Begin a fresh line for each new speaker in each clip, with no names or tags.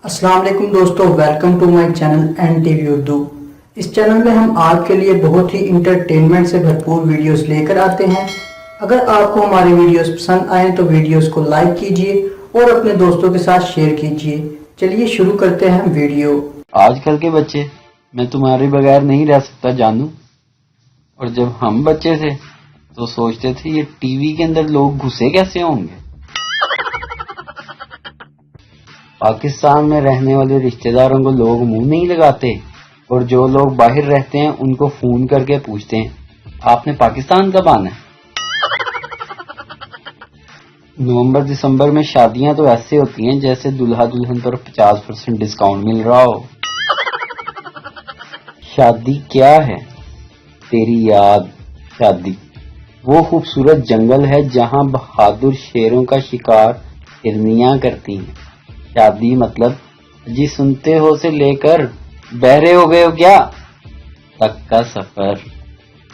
अस्सलाम वालेकुम दोस्तों, welcome to my channel N TV Urdu. इस चैनल में हम आपके लिए बहुत ही इंटरटेनमेंट से भरपूर वीडियोस लेकर आते हैं। अगर आपको हमारी वीडियोस पसंद आए तो वीडियोस को लाइक कीजिए और अपने दोस्तों के साथ शेयर कीजिए। चलिए शुरू करते हैं वीडियो।
आजकल के बच्चे मैं तुम्हारे बगैर नहीं रह सकता जानू। और जब हम बच्चे थे तो सोचते थे ये टीवी के अंदर लोग घुसे कैसे होंगे। पाकिस्तान में रहने वाले रिश्तेदारों को लोग मुंह नहीं लगाते और जो लोग बाहर रहते हैं उनको फोन करके पूछते हैं आपने पाकिस्तान कब आना है। नवंबर दिसंबर में शादियां तो ऐसे होती हैं जैसे दुल्हा दुल्हन पर 50% डिस्काउंट मिल रहा हो। शादी क्या है? तेरी याद। शादी वो खूबसूरत जंगल है जहां बहादुर शेरों का शिकार हिरनियां करती हैं। शादी मतलब जी सुनते हो से लेकर बहरे हो गए हो क्या तक का सफर।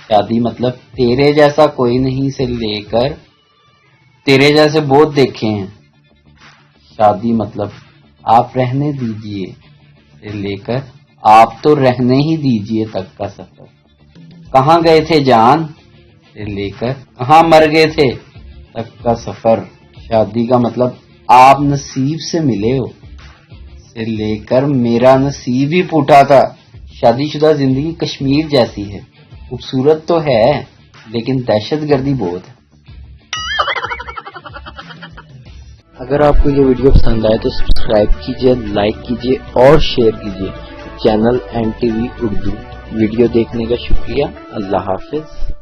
शादी मतलब तेरे जैसा कोई नहीं से लेकर तेरे जैसे बहुत देखे हैं। शादी मतलब आप रहने दीजिए से लेकर आप तो रहने ही दीजिए तक का सफर। कहाँ गए थे जान से लेकर कहाँ मर गए थे तक का सफर। शादी का मतलब आप नसीब से मिले हो से लेकर मेरा नसीब ही फूटा था। शादीशुदा जिंदगी कश्मीर जैसी है, खूबसूरत तो है लेकिन दहशतगर्दी बहुत है। अगर आपको ये वीडियो पसंद आए तो सब्सक्राइब कीजिए, लाइक कीजिए और शेयर कीजिए channel N TV Urdu. Video देखने का शुक्रिया। अल्लाह हाफिज।